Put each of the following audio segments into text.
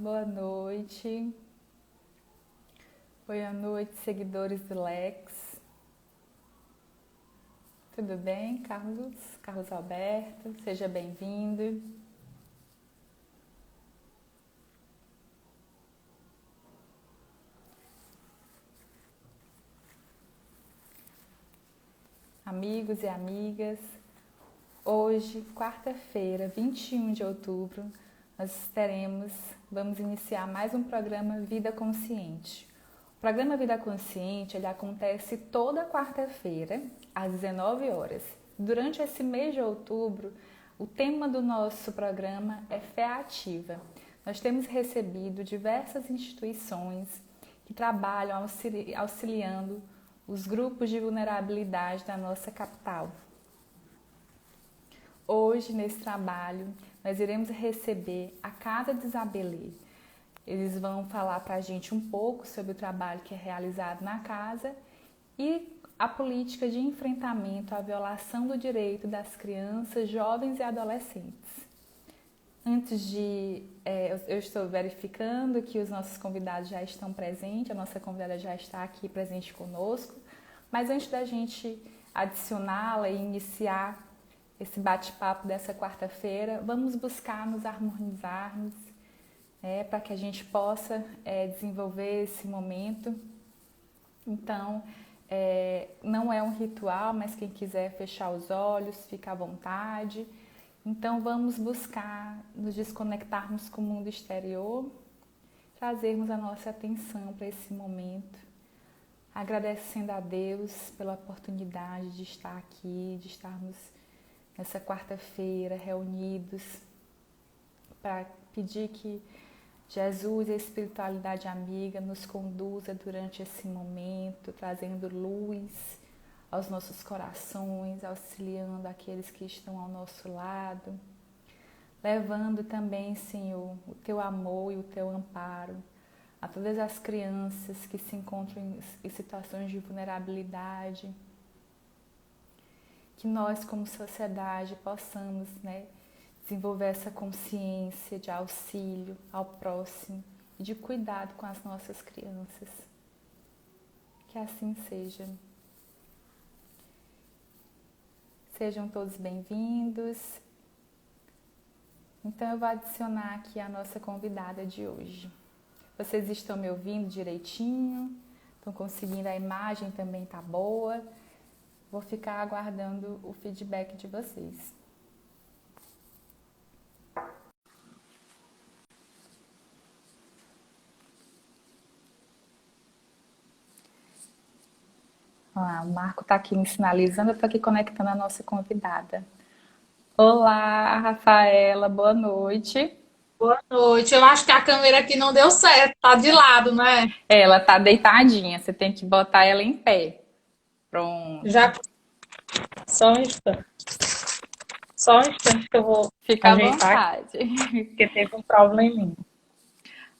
boa noite. Boa noite, seguidores do Lex. Tudo bem, Carlos? Carlos Alberto, seja bem-vindo. Amigos e amigas, hoje, quarta-feira, 21 de outubro, vamos iniciar mais um programa Vida Consciente. O programa Vida Consciente, ele acontece toda quarta-feira, às 19 horas. Durante esse mês de outubro, o tema do nosso programa é Fé Ativa. Nós temos recebido diversas instituições que trabalham auxiliando os grupos de vulnerabilidade da nossa capital. Hoje, nesse trabalho, nós iremos receber a Casa de Isabelê. Eles vão falar para a gente um pouco sobre o trabalho que é realizado na casa e a política de enfrentamento à violação do direito das crianças, jovens e adolescentes. Eu estou verificando que os nossos convidados já estão presentes, a nossa convidada já está aqui presente conosco, mas antes da gente adicioná-la e iniciar esse bate-papo dessa quarta-feira, vamos buscar nos harmonizarmos, para que a gente possa desenvolver esse momento. Então, não é um ritual, mas quem quiser fechar os olhos, fica à vontade. Então, vamos buscar nos desconectarmos com o mundo exterior, trazermos a nossa atenção para esse momento, agradecendo a Deus pela oportunidade de estar aqui, de estarmos nessa quarta-feira reunidos para pedir que Jesus e a espiritualidade amiga nos conduza durante esse momento, trazendo luz aos nossos corações, auxiliando aqueles que estão ao nosso lado, levando também, Senhor, o Teu amor e o Teu amparo a todas as crianças que se encontram em situações de vulnerabilidade, que nós, como sociedade, possamos, desenvolver essa consciência de auxílio ao próximo e de cuidado com as nossas crianças. Que assim seja. Sejam todos bem-vindos. Então, eu vou adicionar aqui a nossa convidada de hoje. Vocês estão me ouvindo direitinho? Estão conseguindo? A imagem também está boa? Vou ficar aguardando o feedback de vocês. O Marco está aqui me sinalizando, eu estou aqui conectando a nossa convidada. Olá, Rafaela, boa noite. Boa noite. Eu acho que a câmera aqui não deu certo, tá de lado, né? Ela está deitadinha, você tem que botar ela em pé. Pronto. Já só um instante. Só um instante que eu vou Fica à ajeitar aqui, vontade. porque teve um probleminha.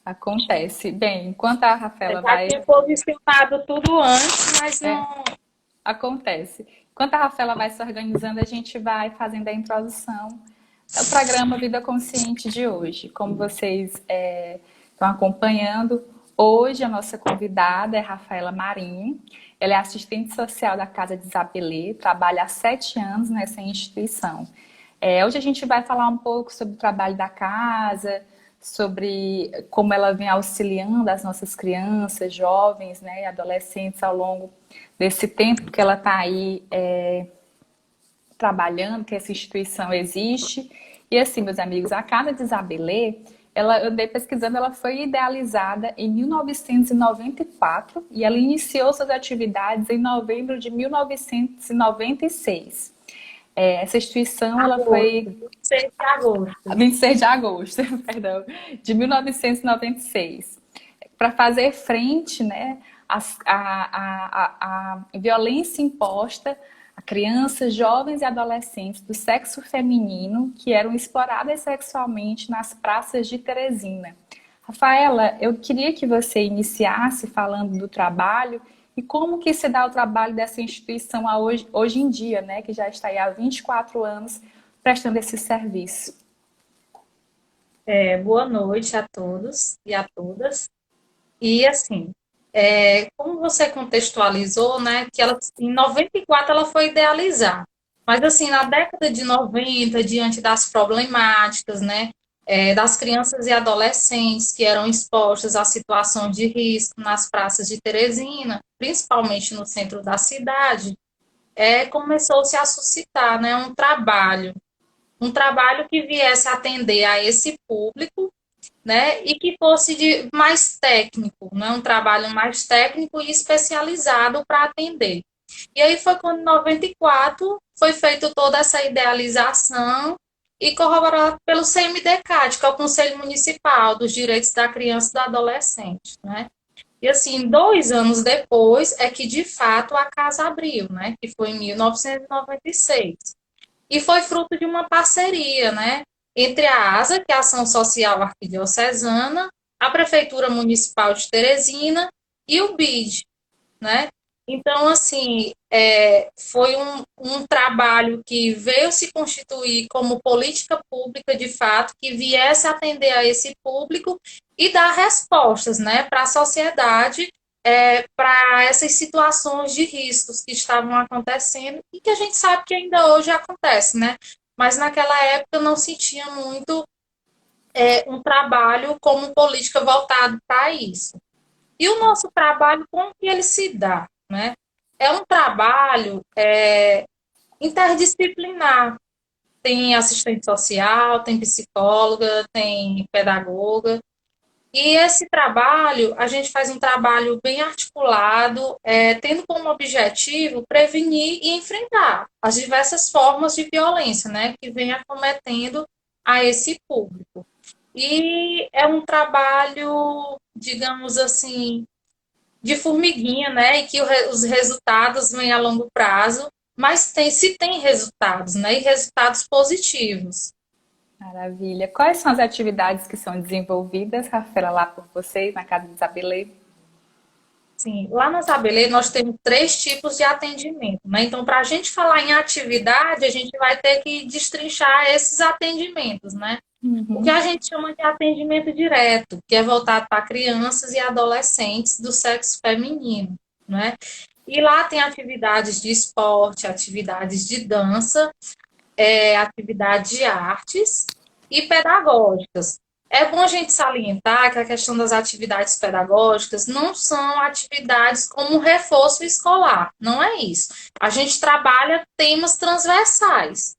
Acontece. Bem, enquanto a Rafaela Já vai... tinha posicionado tudo antes, mas É, não. acontece. Enquanto a Rafaela vai se organizando, a gente vai fazendo a introdução ao programa Vida Consciente de hoje. Como vocês estão acompanhando, hoje a nossa convidada é Rafaela Marinho. Ela é assistente social da Casa de Isabelê, trabalha há 7 anos nessa instituição. Hoje a gente vai falar um pouco sobre o trabalho da casa, sobre como ela vem auxiliando as nossas crianças, jovens, e adolescentes ao longo desse tempo que ela está aí trabalhando, que essa instituição existe. E assim, meus amigos, a Casa de Isabelê, eu andei pesquisando, ela foi idealizada em 1994 e ela iniciou suas atividades em novembro de 1996. Essa instituição, ela Agosto, foi 26 de agosto. 26 de agosto, perdão, de 1996, para fazer frente, à violência imposta a crianças, jovens e adolescentes do sexo feminino que eram exploradas sexualmente nas praças de Teresina. Rafaela, eu queria que você iniciasse falando do trabalho e como que se dá o trabalho dessa instituição hoje em dia, que já está aí há 24 anos prestando esse serviço. Boa noite a todos e a todas. E assim, como você contextualizou, né, que ela em 94 ela foi idealizar. Mas assim, na década de 90, diante das problemáticas, né, das crianças e adolescentes que eram expostas à situação de risco nas praças de Teresina, principalmente no centro da cidade, começou-se a suscitar, né, um trabalho que viesse atender a esse público, né, e que fosse mais técnico, né, um trabalho mais técnico e especializado para atender. E aí foi quando, em 94, foi feita toda essa idealização e corroborado pelo CMDCAT, que é o Conselho Municipal dos Direitos da Criança e do Adolescente, né? E assim, 2 anos depois é que de fato a casa abriu, né? Que foi em 1996. E foi fruto de uma parceria, né, entre a ASA, que é a Ação Social Arquidiocesana, a Prefeitura Municipal de Teresina e o BID, né? Então, assim, foi um trabalho que veio se constituir como política pública, de fato, que viesse atender a esse público e dar respostas, né, para a sociedade, para essas situações de riscos que estavam acontecendo e que a gente sabe que ainda hoje acontece, né? Mas naquela época não se tinha muito um trabalho como política voltado para isso. E o nosso trabalho, como que ele se dá? Né? É um trabalho interdisciplinar. Tem assistente social, tem psicóloga, tem pedagoga. E esse trabalho, a gente faz um trabalho bem articulado, tendo como objetivo prevenir e enfrentar as diversas formas de violência, né, que vem acometendo a esse público. E é um trabalho, digamos assim, de formiguinha, né? E que os resultados vêm a longo prazo, mas se tem resultados, né? E resultados positivos. Maravilha. Quais são as atividades que são desenvolvidas, Rafaela, lá por vocês, na Casa de Isabelê? Sim, lá na Isabelê nós temos 3 tipos de atendimento, né? Então, para a gente falar em atividade, a gente vai ter que destrinchar esses atendimentos, né? O que a Uhum. gente chama de atendimento direto, que é voltado para crianças e adolescentes do sexo feminino, né? E lá tem atividades de esporte, atividades de dança, atividades de artes e pedagógicas. É bom a gente salientar que a questão das atividades pedagógicas não são atividades como reforço escolar, não é isso. A gente trabalha temas transversais.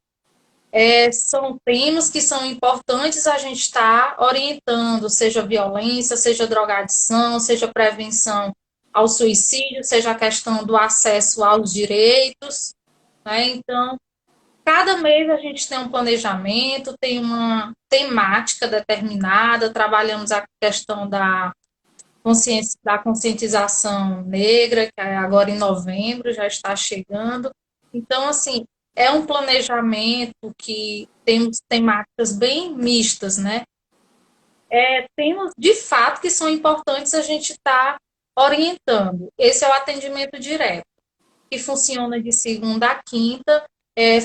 São temas que são importantes a gente estar orientando, seja violência, seja drogadição, seja prevenção ao suicídio, seja a questão do acesso aos direitos, né? Então, cada mês a gente tem um planejamento, tem uma temática determinada, trabalhamos a questão da conscientização negra, que é agora em novembro, já está chegando. Então, assim, é um planejamento que temos temáticas bem mistas, né? Temas, de fato, que são importantes a gente estar orientando. Esse é o atendimento direto, que funciona de segunda a quinta,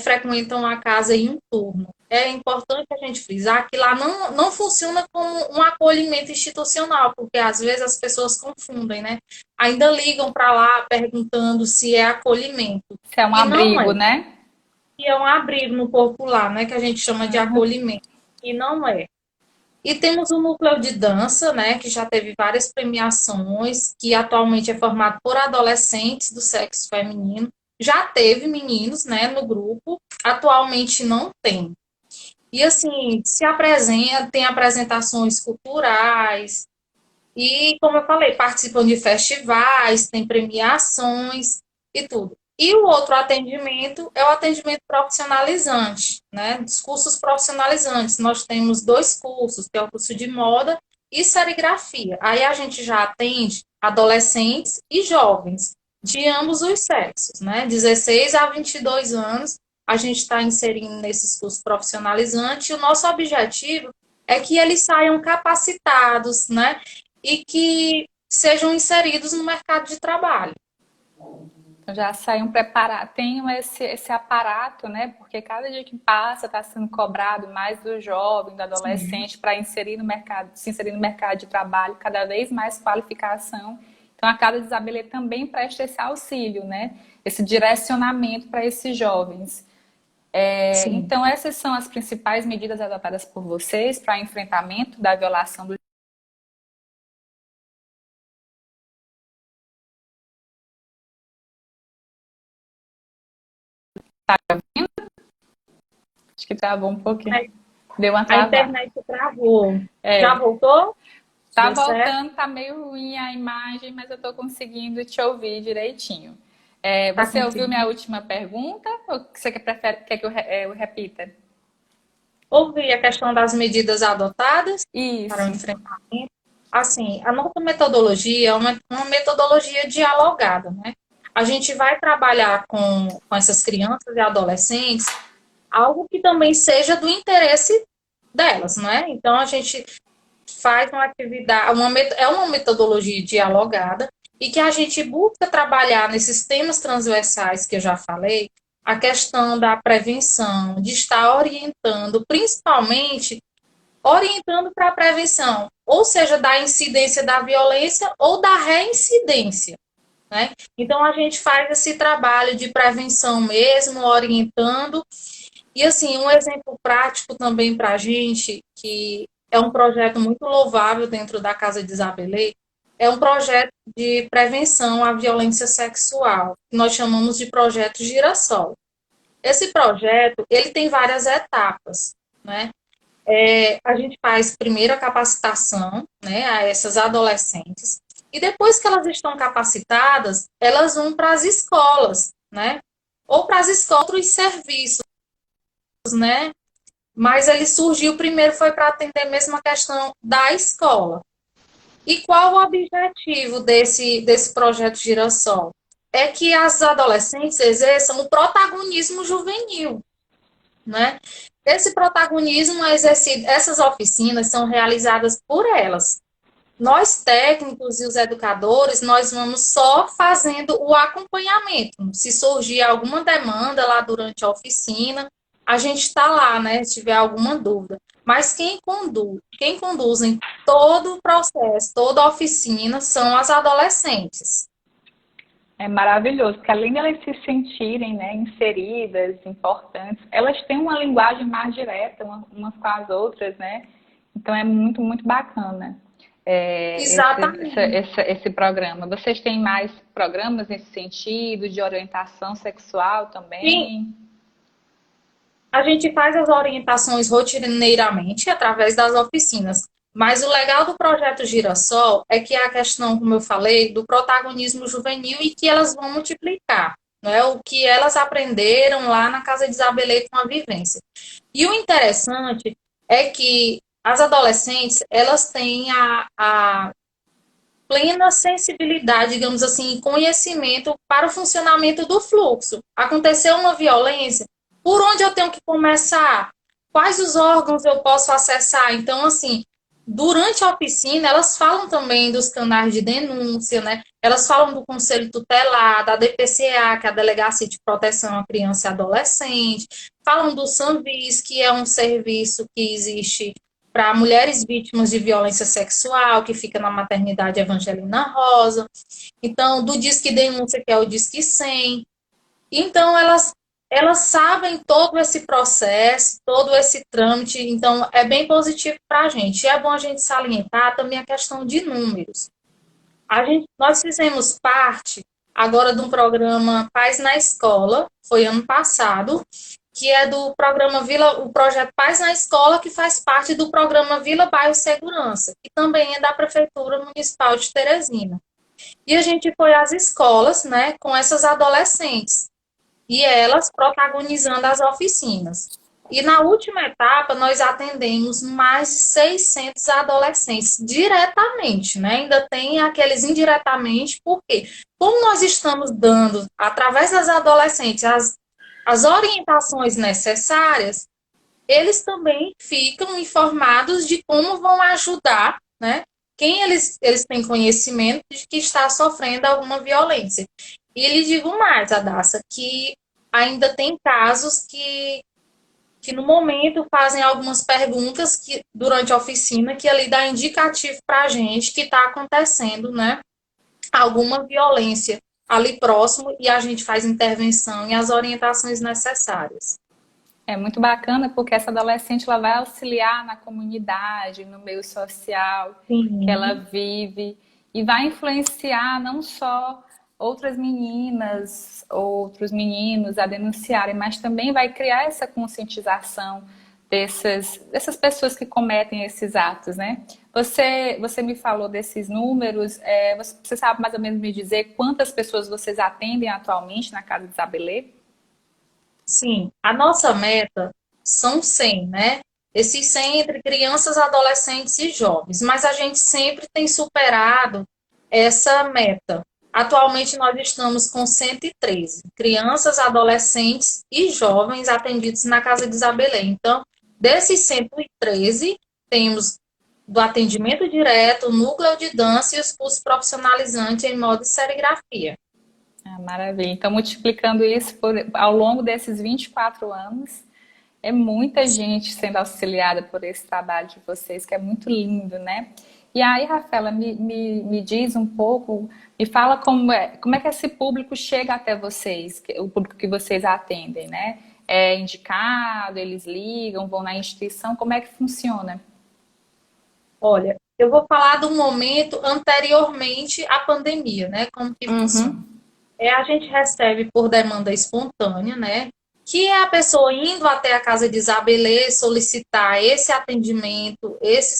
frequentam a casa em um turno. É importante a gente frisar que lá não funciona como um acolhimento institucional, porque às vezes as pessoas confundem, né? Ainda ligam para lá perguntando se é acolhimento. Isso é um E não abrigo, é. né? E é um abrigo no popular, né? Que a gente chama de Uhum. acolhimento. E não é. E temos o núcleo de dança, né, que já teve várias premiações, que atualmente é formado por adolescentes do sexo feminino. Já teve meninos, né, no grupo, atualmente não tem. E assim, se apresenta, tem apresentações culturais, e, como eu falei, participam de festivais, tem premiações e tudo. E o outro atendimento é o atendimento profissionalizante, né? Dos cursos profissionalizantes. Nós temos 2 cursos, que é o curso de moda e serigrafia. Aí a gente já atende adolescentes e jovens de ambos os sexos, né? 16 a 22 anos, a gente está inserindo nesses cursos profissionalizantes. E o nosso objetivo é que eles saiam capacitados, né? E que sejam inseridos no mercado de trabalho. Já saem preparados, tem esse aparato, né? Porque cada dia que passa está sendo cobrado mais do jovem, do Sim. adolescente para inserir no mercado, se inserir no mercado de trabalho, cada vez mais qualificação. Então a Casa de Isabelê também presta esse auxílio, né? Esse direcionamento para esses jovens. Sim. Então essas são as principais medidas adotadas por vocês para enfrentamento da violação do. Acho que travou um pouquinho. Deu uma A travada. internet travou. Já É, voltou? tá Deu certo? voltando, tá meio ruim a imagem, mas eu tô conseguindo te ouvir direitinho. Tá Você ouviu minha conseguindo última pergunta? Ou você quer que eu repita? ouvir a questão das medidas adotadas para o Isso. enfrentamento. Assim, a nossa metodologia é uma metodologia dialogada, né? A gente vai trabalhar com essas crianças e adolescentes algo que também seja do interesse delas, né? Então, a gente faz uma atividade, é uma metodologia dialogada e que a gente busca trabalhar nesses temas transversais que eu já falei, a questão da prevenção, de estar orientando, principalmente orientando para a prevenção, ou seja, da incidência da violência ou da reincidência. Né? Então, a gente faz esse trabalho de prevenção mesmo, orientando. E, assim, um exemplo prático também para a gente, que é um projeto muito louvável dentro da Casa de Isabelê, é um projeto de prevenção à violência sexual, que nós chamamos de projeto Girassol. Esse projeto, ele tem várias etapas, né? A gente faz primeiro a capacitação, né, a essas adolescentes, e depois que elas estão capacitadas, elas vão para as escolas, né, ou para as escolas, outros serviços, né, mas ele surgiu primeiro foi para atender mesmo a questão da escola. E qual o objetivo desse projeto Girassol? É que as adolescentes exerçam o protagonismo juvenil, né? Esse protagonismo é exercido, essas oficinas são realizadas por elas. Nós técnicos e os educadores, nós vamos só fazendo o acompanhamento. Se surgir alguma demanda lá durante a oficina, a gente está lá, né? Se tiver alguma dúvida. Mas quem conduz em todo o processo, toda a oficina, são as adolescentes. É maravilhoso, porque além de elas se sentirem, né, inseridas, importantes, elas têm uma linguagem mais direta umas com as outras, né? Então é muito, muito bacana Exatamente. esse programa. Vocês têm mais programas nesse sentido, de orientação sexual Sim, também? a gente faz as orientações rotineiramente através das oficinas. Mas o legal do projeto Girassol é que é a questão, como eu falei, do protagonismo juvenil e que elas vão multiplicar, não é? O que elas aprenderam lá na Casa de Isabelê com a vivência. E o interessante é que as adolescentes, elas têm a plena sensibilidade, digamos assim, conhecimento para o funcionamento do fluxo. Aconteceu uma violência, por onde eu tenho que começar? Quais os órgãos eu posso acessar? Então, assim, durante a oficina, elas falam também dos canais de denúncia, né? Elas falam do Conselho Tutelar, da DPCA, que é a Delegacia de Proteção à Criança e Adolescente, falam do Sanvis, que é um serviço que existe para mulheres vítimas de violência sexual, que fica na maternidade Evangelina Rosa. Então, do Disque Denúncia, que é o Disque 100. Então, elas sabem todo esse processo, todo esse trâmite, então é bem positivo para a gente. E é bom a gente salientar também a questão de números. Nós fizemos parte agora de um programa Paz na Escola, foi ano passado, que é do programa o projeto Paz na Escola, que faz parte do programa Vila Bairro Segurança, que também é da Prefeitura Municipal de Teresina. E a gente foi às escolas, né, com essas adolescentes, e elas protagonizando as oficinas. E na última etapa, nós atendemos mais de 600 adolescentes diretamente, né? Ainda tem aqueles indiretamente, porque como nós estamos dando, através das adolescentes, as orientações necessárias, eles também ficam informados de como vão ajudar, né? Quem eles têm conhecimento de que está sofrendo alguma violência. E lhe digo mais, Adassa, que ainda tem casos que no momento fazem algumas perguntas que, durante a oficina que ali dá indicativo para a gente que está acontecendo, né, alguma violência ali próximo e a gente faz intervenção e as orientações necessárias. É muito bacana porque essa adolescente ela vai auxiliar na comunidade, no meio social que ela Sim, vive e vai influenciar não só outras meninas, outros meninos a denunciarem, mas também vai criar essa conscientização dessas pessoas que cometem esses atos, né? Você me falou desses números, você sabe mais ou menos me dizer quantas pessoas vocês atendem atualmente na Casa de Isabelê? sim. A nossa meta são 100, né? Esses 100 entre crianças, adolescentes e jovens, mas a gente sempre tem superado essa meta. Atualmente nós estamos com 113 crianças, adolescentes e jovens atendidos na Casa de Isabelê. Então, desses 113, temos do atendimento direto, núcleo de dança e os cursos profissionalizantes em moda e serigrafia. Ah, maravilha. Então, multiplicando isso ao longo desses 24 anos, é muita gente sendo auxiliada por esse trabalho de vocês, que é muito lindo, né? E aí, Rafaela, me diz um pouco, me fala como é que esse público chega até vocês, o público que vocês atendem, né? É indicado, eles ligam, vão na instituição, como é que funciona? Olha, eu vou falar do momento anteriormente à pandemia, né? Como que funciona? Uhum. A gente recebe por demanda espontânea, né? Que é a pessoa indo até a casa de Isabelê solicitar esse atendimento, esse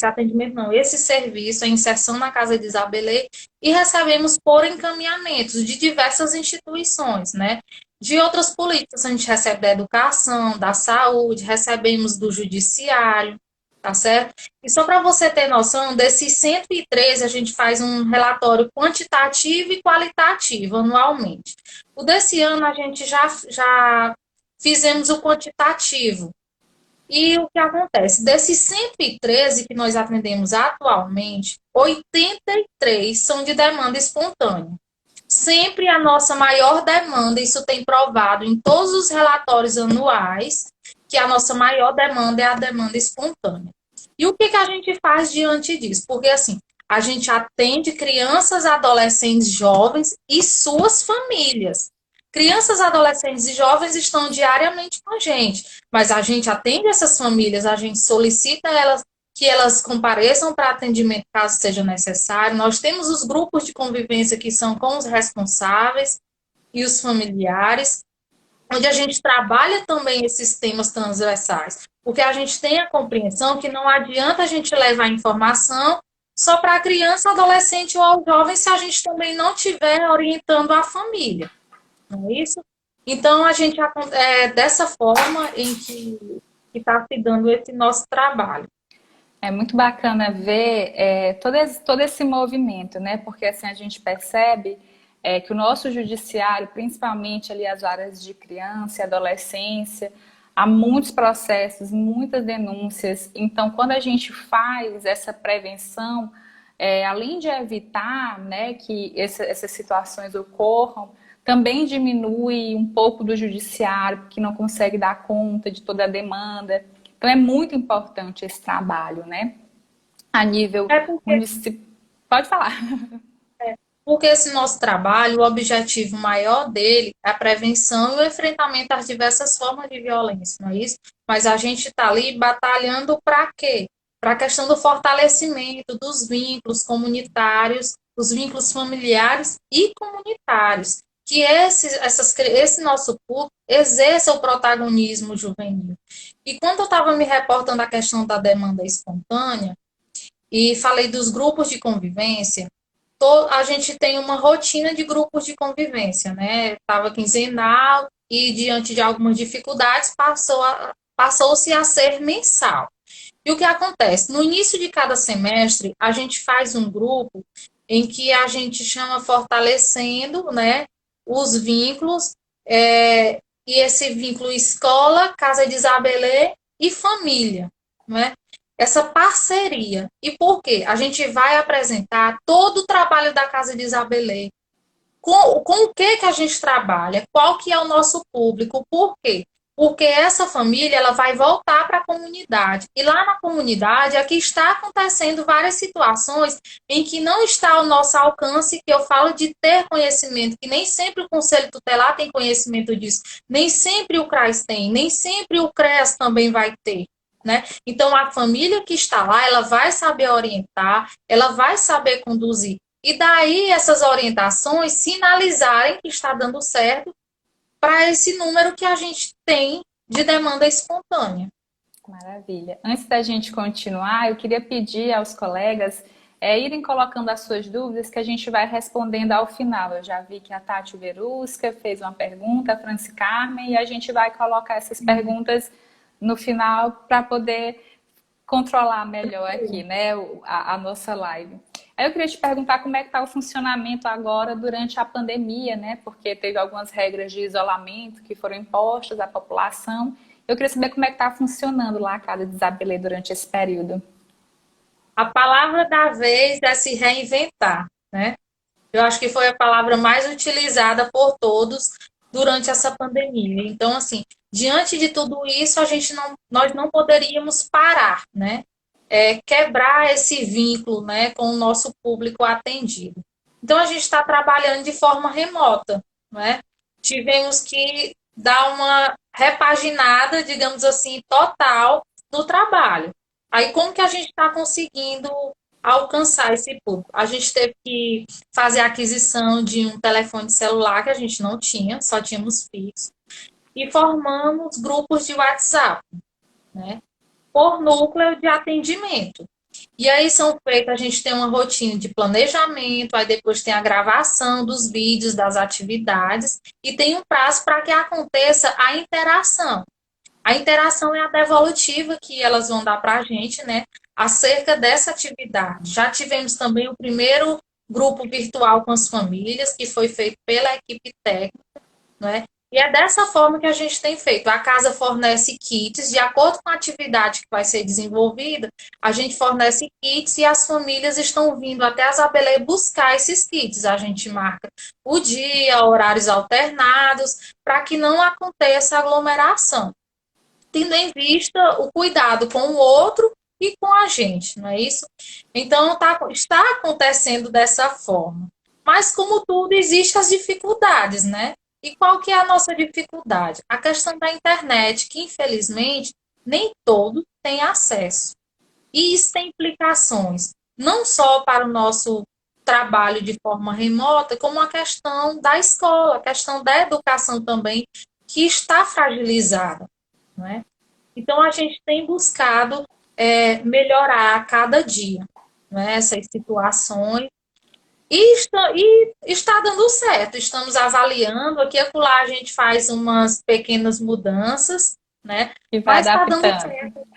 atendimento não, esse serviço, a inserção na casa de Isabelê, e recebemos por encaminhamentos de diversas instituições, né? De outras políticas, a gente recebe da educação, da saúde, recebemos do judiciário, tá certo? E só para você ter noção, desses 113, a gente faz um relatório quantitativo e qualitativo anualmente. O desse ano, a gente já fizemos o quantitativo. E o que acontece? Desses 113 que nós atendemos atualmente, 83 são de demanda espontânea. Sempre a nossa maior demanda, isso tem provado em todos os relatórios anuais, que a nossa maior demanda é a demanda espontânea. E o que, que a gente faz diante disso? Porque assim, a gente atende crianças, adolescentes, jovens e suas famílias. Crianças, adolescentes e jovens estão diariamente com a gente, mas a gente atende essas famílias, a gente solicita elas que elas compareçam para atendimento caso seja necessário. Nós temos os grupos de convivência que são com os responsáveis e os familiares, onde a gente trabalha também esses temas transversais, porque a gente tem a compreensão que não adianta a gente levar informação só para a criança, adolescente ou ao jovem se a gente também não estiver orientando a família, não é isso? Então, a gente é dessa forma em que está se dando esse nosso trabalho. É muito bacana ver todo esse movimento, né? Porque assim a gente percebe que o nosso judiciário, principalmente ali as áreas de criança e adolescência, há muitos processos, muitas denúncias. Então, quando a gente faz essa prevenção, além de evitar, né, que essas situações ocorram, também diminui um pouco do judiciário, que não consegue dar conta de toda a demanda. Então é muito importante esse trabalho, né? A nível É porque municipal. Pode falar. Porque esse nosso trabalho, o objetivo maior dele é a prevenção e o enfrentamento às diversas formas de violência, não é isso? Mas a gente está ali batalhando para quê? Para a questão do fortalecimento dos vínculos comunitários, os vínculos familiares e comunitários, que esse nosso público exerça o protagonismo juvenil. E quando eu estava me reportando a questão da demanda espontânea, e falei dos grupos de convivência, a gente tem uma rotina de grupos de convivência, né? Estava quinzenal e, diante de algumas dificuldades, passou-se a ser mensal. E o que acontece? No início de cada semestre, a gente faz um grupo em que a gente chama fortalecendo, né, os vínculos, e esse vínculo escola, Casa de Isabelê e família, né? Essa parceria. E por quê? A gente vai apresentar todo o trabalho da Casa de Isabelê, com o que a gente trabalha, qual que é o nosso público, por quê? Porque essa família ela vai voltar para a comunidade. E lá na comunidade aqui está acontecendo várias situações em que não está ao nosso alcance, que eu falo de ter conhecimento, que nem sempre o Conselho Tutelar tem conhecimento disso, nem sempre o CRAS tem, nem sempre o CREAS também vai ter. Né? Então, a família que está lá, ela vai saber orientar, ela vai saber conduzir. E daí essas orientações sinalizarem que está dando certo para esse número que a gente tem de demanda espontânea. Maravilha. Antes da gente continuar, eu queria pedir aos colegas irem colocando as suas dúvidas que a gente vai respondendo ao final. Eu já vi que a Tati Verusca fez uma pergunta, a Franci Carmen, e a gente vai colocar essas perguntas no final para poder controlar melhor aqui, né, a nossa live. Aí eu queria te perguntar como é que está o funcionamento agora durante a pandemia, né? Porque teve algumas regras de isolamento que foram impostas à população. Eu queria saber como é que está funcionando lá a Casa de Isabelê durante esse período. A palavra da vez é se reinventar, né? Eu acho que foi a palavra mais utilizada por todos durante essa pandemia. Então, assim, diante de tudo isso, nós não poderíamos parar, né? Quebrar esse vínculo, né, com o nosso público atendido. Então, a gente está trabalhando de forma remota, né? Tivemos que dar uma repaginada, digamos assim, total no trabalho. Aí, como que a gente está conseguindo alcançar esse público? A gente teve que fazer a aquisição de um telefone celular que a gente não tinha, só tínhamos fixo, e formamos grupos de WhatsApp, né? Por núcleo de atendimento. E aí são feitas, a gente tem uma rotina de planejamento, aí depois tem a gravação dos vídeos, das atividades, e tem um prazo para que aconteça a interação. A interação é a devolutiva que elas vão dar para a gente, né, acerca dessa atividade. Já tivemos também o primeiro grupo virtual com as famílias, que foi feito pela equipe técnica, né? E é dessa forma que a gente tem feito. A casa fornece kits, de acordo com a atividade que vai ser desenvolvida, a gente fornece kits e as famílias estão vindo até a Isabelê buscar esses kits. A gente marca o dia, horários alternados, para que não aconteça aglomeração, tendo em vista o cuidado com o outro e com a gente, não é isso? Então, está acontecendo dessa forma. Mas, como tudo, existem as dificuldades, né? E qual que é a nossa dificuldade? A questão da internet, que infelizmente nem todos têm acesso. E isso tem implicações, não só para o nosso trabalho de forma remota, como a questão da escola, a questão da educação também, que está fragilizada, não é? Então, a gente tem buscado melhorar a cada dia, né, essas situações e está dando certo. Estamos avaliando, aqui e acolá a gente faz umas pequenas mudanças, né, E vai mas está dando adaptando. certo.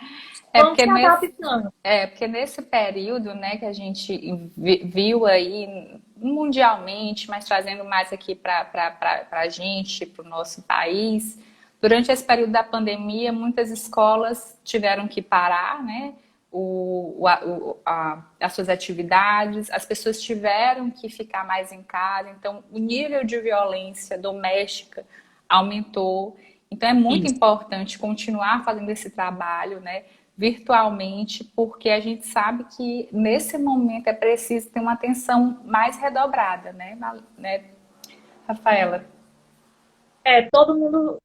É Vamos porque se nesse, adaptando. porque nesse período, né, que a gente viu aí mundialmente, mas trazendo mais aqui para a gente, para o nosso país, durante esse período da pandemia, muitas escolas tiveram que parar, né, as suas atividades, as pessoas tiveram que ficar mais em casa, então o nível de violência doméstica aumentou. Então é muito Isso. importante continuar fazendo esse trabalho, né, virtualmente, porque a gente sabe que nesse momento é preciso ter uma atenção mais redobrada, né, Rafaela? Todo mundo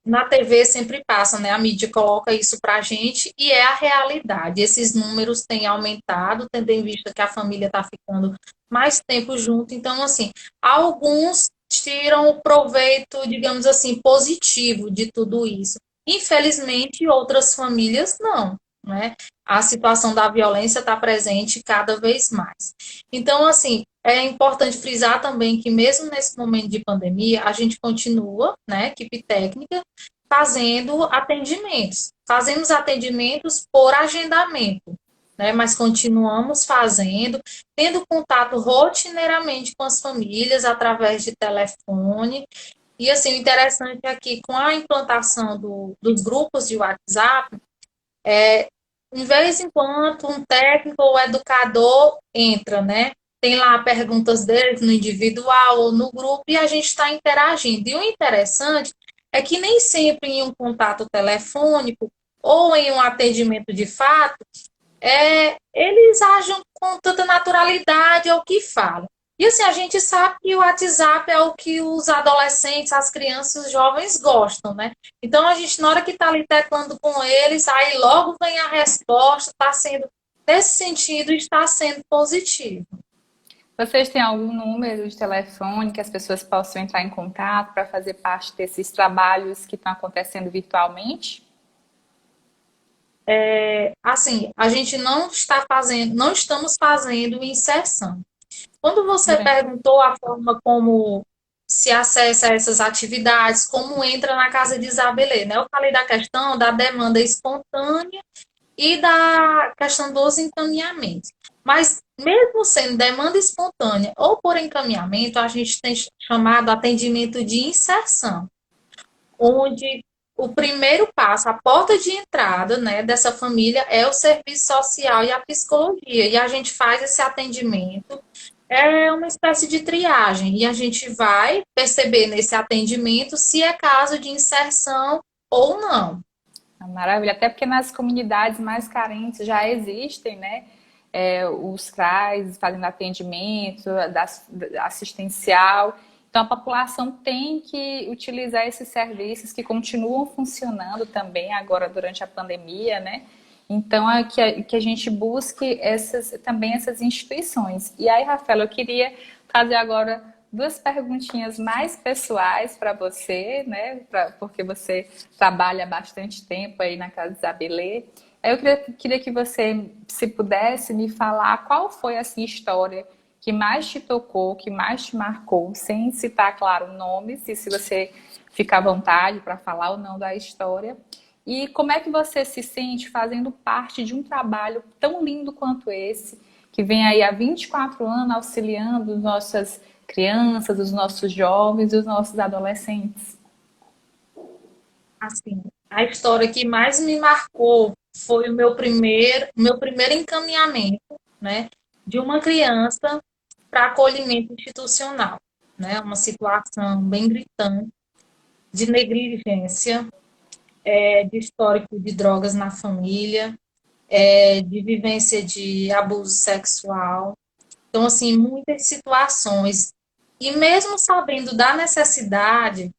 na TV sempre passa, né? A mídia coloca isso para a gente e é a realidade. Esses números têm aumentado, tendo em vista que a família está ficando mais tempo junto. Então, assim, alguns tiram o proveito, digamos assim, positivo de tudo isso. Infelizmente, outras famílias não, né? A situação da violência está presente cada vez mais. Então, assim, é importante frisar também que mesmo nesse momento de pandemia, a gente continua, né, equipe técnica, fazendo atendimentos. Fazemos atendimentos por agendamento, né, mas continuamos fazendo, tendo contato rotineiramente com as famílias através de telefone. E assim, o interessante aqui, com a implantação dos grupos de WhatsApp, de vez em quando um técnico ou educador entra, né? tem lá perguntas deles no individual ou no grupo e a gente está interagindo. E o interessante é que nem sempre em um contato telefônico ou em um atendimento de fato, eles agem com tanta naturalidade ao que falam. E assim, a gente sabe que o WhatsApp é o que os adolescentes, as crianças, os jovens gostam, né? Então, a gente, na hora que está ali teclando com eles, aí logo vem a resposta, está sendo, nesse sentido, está sendo positivo. Vocês têm algum número de telefone que as pessoas possam entrar em contato para fazer parte desses trabalhos que estão acontecendo virtualmente? Assim, a gente não está fazendo, não estamos fazendo inserção. Quando você Durante... perguntou a forma como se acessa a essas atividades, como entra na casa de Isabelê, né? Eu falei da questão da demanda espontânea e da questão dos encaminhamentos. Mas mesmo sendo demanda espontânea ou por encaminhamento, a gente tem chamado atendimento de inserção, onde o primeiro passo, a porta de entrada, né, dessa família é o serviço social e a psicologia. E a gente faz esse atendimento, é uma espécie de triagem, e a gente vai perceber nesse atendimento se é caso de inserção ou não. Maravilha, até porque nas comunidades mais carentes já existem, né? Os CRAs fazendo atendimento assistencial. Então, a população tem que utilizar esses serviços que continuam funcionando também agora durante a pandemia, né? Então, é que a gente busque também essas instituições. E aí, Rafael, eu queria fazer agora duas perguntinhas mais pessoais para você, né? Porque você trabalha bastante tempo aí na Casa Isabelê. Eu queria que você, se pudesse, me falar qual foi essa história que mais te tocou, que mais te marcou, sem citar, claro, nomes, e se você ficar à vontade para falar ou não da história. E como é que você se sente fazendo parte de um trabalho tão lindo quanto esse, que vem aí há 24 anos auxiliando nossas crianças, os nossos jovens e os nossos adolescentes? Assim, a história que mais me marcou foi o meu primeiro encaminhamento, né, de uma criança para acolhimento institucional, né, uma situação bem gritante de negligência, de histórico de drogas na família, de vivência de abuso sexual. Então, assim, muitas situações. E mesmo sabendo da necessidade,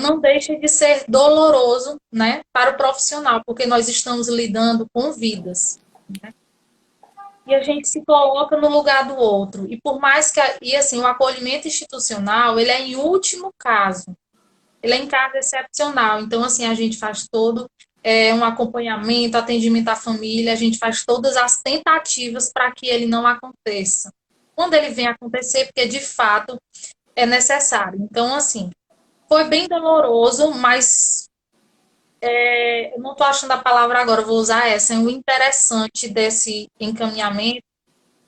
não deixa de ser doloroso, né, para o profissional, porque nós estamos lidando com vidas. Né? E a gente se coloca no lugar do outro. E por mais que, e assim, o acolhimento institucional, ele é em último caso. Ele é em caso excepcional. Então, assim, a gente faz todo um acompanhamento, atendimento à família, a gente faz todas as tentativas para que ele não aconteça. Quando ele vem acontecer, porque de fato é necessário. Então, assim, foi bem doloroso, mas eu não estou achando a palavra agora, vou usar essa. O interessante desse encaminhamento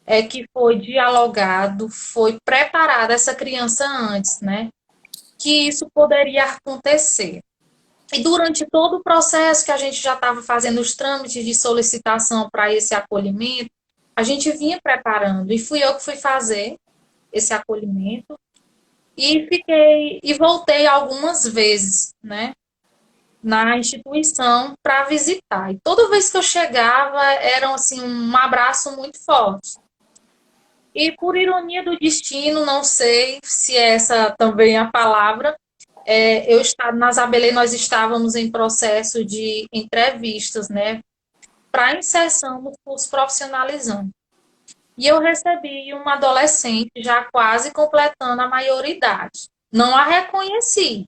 é que foi dialogado, foi preparada essa criança antes, né? Que isso poderia acontecer. E durante todo o processo que a gente já estava fazendo os trâmites de solicitação para esse acolhimento, a gente vinha preparando. E fui eu que fui fazer esse acolhimento. E voltei algumas vezes, né, na instituição para visitar. E toda vez que eu chegava, era assim, um abraço muito forte. E por ironia do destino, não sei se essa também é a palavra, eu estava na Zabelê, nós estávamos em processo de entrevistas, né, para inserção no curso profissionalizante. E eu recebi uma adolescente já quase completando a maioridade. Não a reconheci.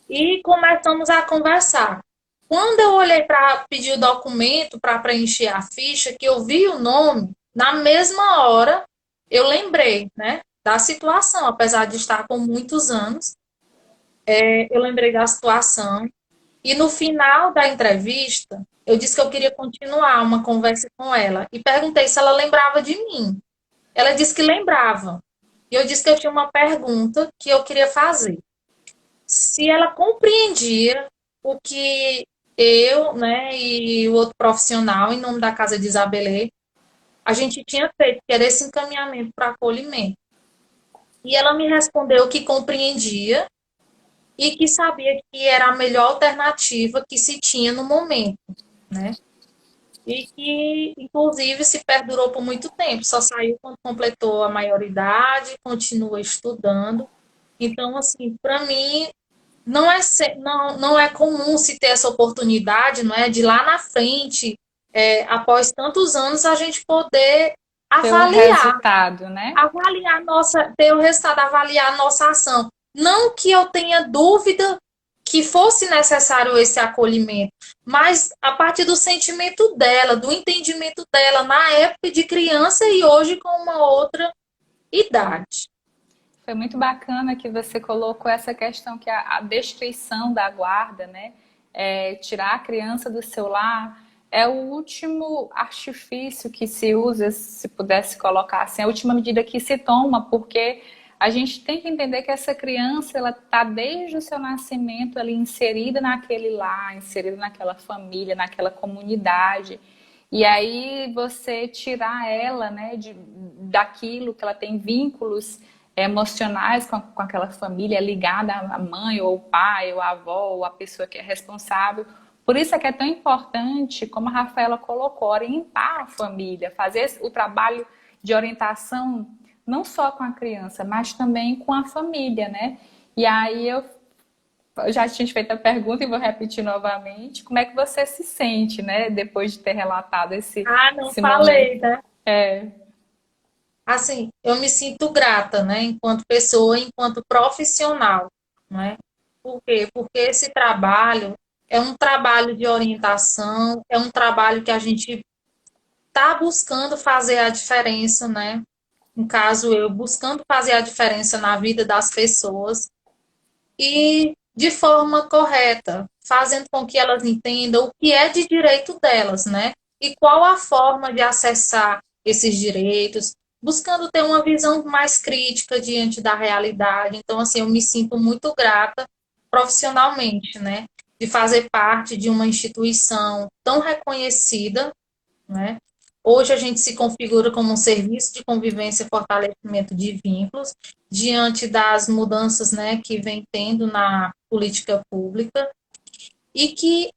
E começamos a conversar. Quando eu olhei para pedir o documento para preencher a ficha, que eu vi o nome, na mesma hora eu lembrei, né, da situação, apesar de estar com muitos anos, eu lembrei da situação. E no final da entrevista, eu disse que eu queria continuar uma conversa com ela e perguntei se ela lembrava de mim. Ela disse que lembrava. E eu disse que eu tinha uma pergunta que eu queria fazer. Se ela compreendia o que eu, né, e o outro profissional, em nome da Casa de Isabelê, a gente tinha feito, que era esse encaminhamento para acolhimento. E ela me respondeu que compreendia e que sabia que era a melhor alternativa que se tinha no momento, né? E que, inclusive, se perdurou por muito tempo, só saiu quando completou a maioridade, continua estudando. Então, assim, para mim, não é comum se ter essa oportunidade, não é? De lá na frente, após tantos anos, a gente poder Ter o avaliar, resultado, né? ter o resultado, avaliar a nossa ação. Não que eu tenha dúvida que fosse necessário esse acolhimento, mas a partir do sentimento dela, do entendimento dela na época de criança e hoje com uma outra idade. Foi muito bacana que você colocou essa questão que a destruição da guarda, né? Tirar a criança do seu lar é o último artifício que se usa, se pudesse colocar assim, a última medida que se toma, porque a gente tem que entender que essa criança, ela está desde o seu nascimento ali inserida naquele lar, inserida naquela família, naquela comunidade. E aí você tirar ela, né, daquilo que ela tem vínculos emocionais com aquela família ligada à mãe ou ao pai ou à avó ou à pessoa que é responsável. Por isso é que é tão importante, como a Rafaela colocou, orientar a família, fazer o trabalho de orientação não só com a criança, mas também com a família, né? E aí eu já tinha feito a pergunta e vou repetir novamente. Como é que você se sente, né, depois de ter relatado Não esse momento? falei, né? É, Assim, eu me sinto grata, né, enquanto pessoa, enquanto profissional, né? Por quê? Porque esse trabalho é um trabalho de orientação, é um trabalho que a gente está buscando fazer a diferença, né? No caso, eu buscando fazer a diferença na vida das pessoas e de forma correta, fazendo com que elas entendam o que é de direito delas, né? E qual a forma de acessar esses direitos, buscando ter uma visão mais crítica diante da realidade. Então, assim, eu me sinto muito grata profissionalmente, né? De fazer parte de uma instituição tão reconhecida, né? Hoje a gente se configura como um serviço de convivência e fortalecimento de vínculos diante das mudanças, né, que vem tendo na política pública e que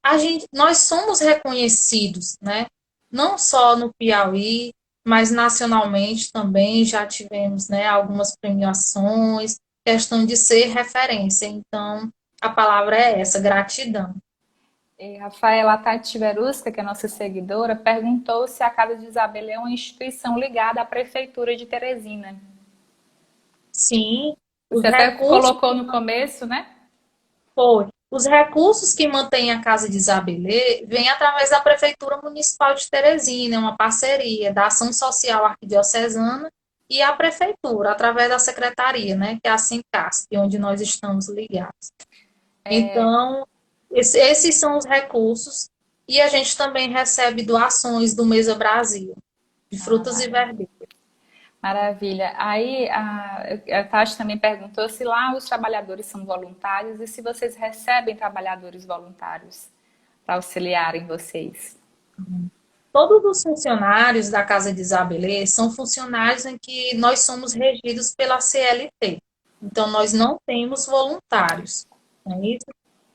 nós somos reconhecidos, né, não só no Piauí, mas nacionalmente também já tivemos, né, algumas premiações, questão de ser referência. Então, a palavra é essa, gratidão. e Rafaela Tati Verusca, que é nossa seguidora, perguntou se a Casa de Isabel é uma instituição ligada à Prefeitura de Teresina. Sim, os Você até recursos colocou no começo, né? Foi. Os recursos que mantêm a Casa de Isabelê vêm através da Prefeitura Municipal de Teresina, uma parceria da Ação Social Arquidiocesana e a Prefeitura, através da Secretaria, né, que é a Sencasp, onde nós estamos ligados. Então, esses são os recursos e a gente também recebe doações do Mesa Brasil, de frutas e verduras. Maravilha. Aí a Tati também perguntou se lá os trabalhadores são voluntários e se vocês recebem trabalhadores voluntários para auxiliarem vocês. Todos os funcionários da Casa de Isabelê são funcionários em que nós somos regidos pela CLT. Então, nós não temos voluntários, não é isso?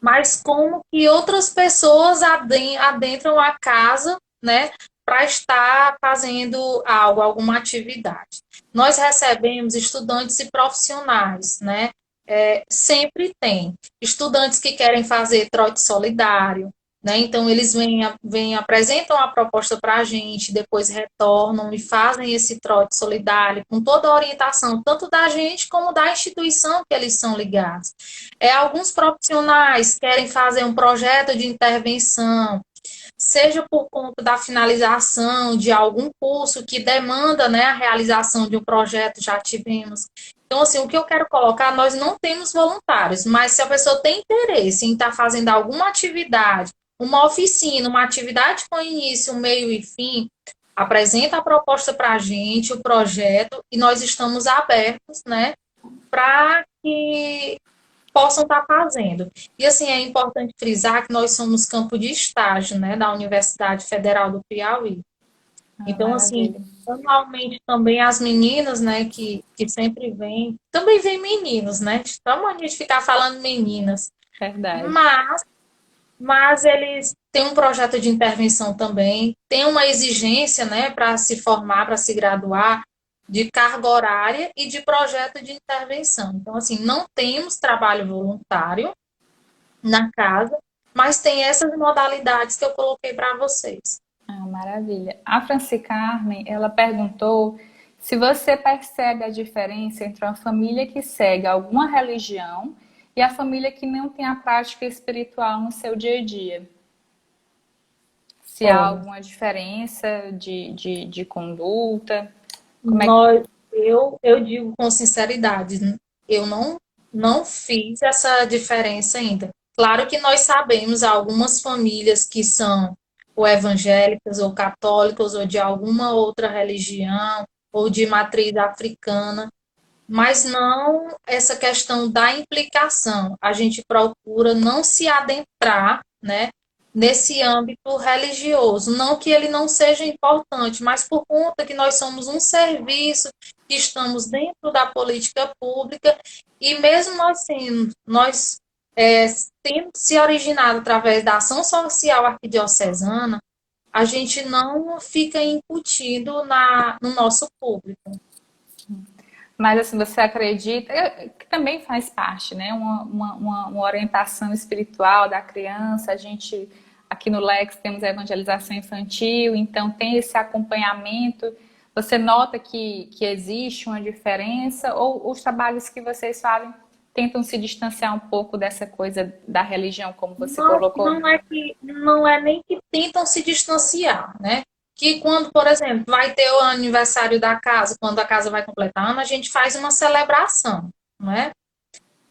Mas como que outras pessoas adentram a casa, né, para estar fazendo algo, alguma atividade. Nós recebemos estudantes e profissionais, né? Sempre tem estudantes que querem fazer trote solidário, né? Então, eles apresentam a proposta para a gente, depois retornam e fazem esse trote solidário com toda a orientação, tanto da gente como da instituição que eles são ligados. Alguns profissionais querem fazer um projeto de intervenção, seja por conta da finalização de algum curso que demanda, né, a realização de um projeto, já tivemos. Então, assim, o que eu quero colocar, nós não temos voluntários, mas se a pessoa tem interesse em estar fazendo alguma atividade, uma oficina, uma atividade com início, meio e fim, apresenta a proposta para a gente, o projeto, e nós estamos abertos, né, para que possam estar fazendo. E, assim, é importante frisar que nós somos campo de estágio, né, da Universidade Federal do Piauí. Ah, Então, assim, maravilha. anualmente também as meninas, né, que sempre vêm, também vêm meninos, né? Então, a gente ficar falando meninas, Verdade. mas, mas eles têm um projeto de intervenção também, tem uma exigência, né, para se formar, para se graduar, de carga horária e de projeto de intervenção. Então, assim, não temos trabalho voluntário na casa, mas tem essas modalidades que eu coloquei para vocês. Ah, maravilha. A Franci Carmen, ela perguntou se você percebe a diferença entre uma família que segue alguma religião e a família que não tem a prática espiritual no seu dia a dia. Se há Olha, alguma diferença de conduta, como é que... nós, eu digo com sinceridade, né? Eu não fiz essa diferença ainda. Claro que nós sabemos algumas famílias que são ou evangélicas ou católicas ou de alguma outra religião ou de matriz africana, mas não essa questão da implicação. A gente procura não se adentrar, né, nesse âmbito religioso. Não que ele não seja importante, mas por conta que nós somos um serviço, que estamos dentro da política pública, e mesmo nós sendo, nós tendo se originado através da ação social arquidiocesana, a gente não fica incutindo no nosso público. Mas assim, você acredita, que também faz parte, né? Uma orientação espiritual da criança. A gente, aqui no Lex, temos a evangelização infantil, então tem esse acompanhamento. Você nota que existe uma diferença, ou os trabalhos que vocês fazem tentam se distanciar um pouco dessa coisa da religião, como você Não, colocou? não é nem que tentam se distanciar, né? Que quando, por exemplo, vai ter o aniversário da casa, quando a casa vai completar ano, a gente faz uma celebração, não é?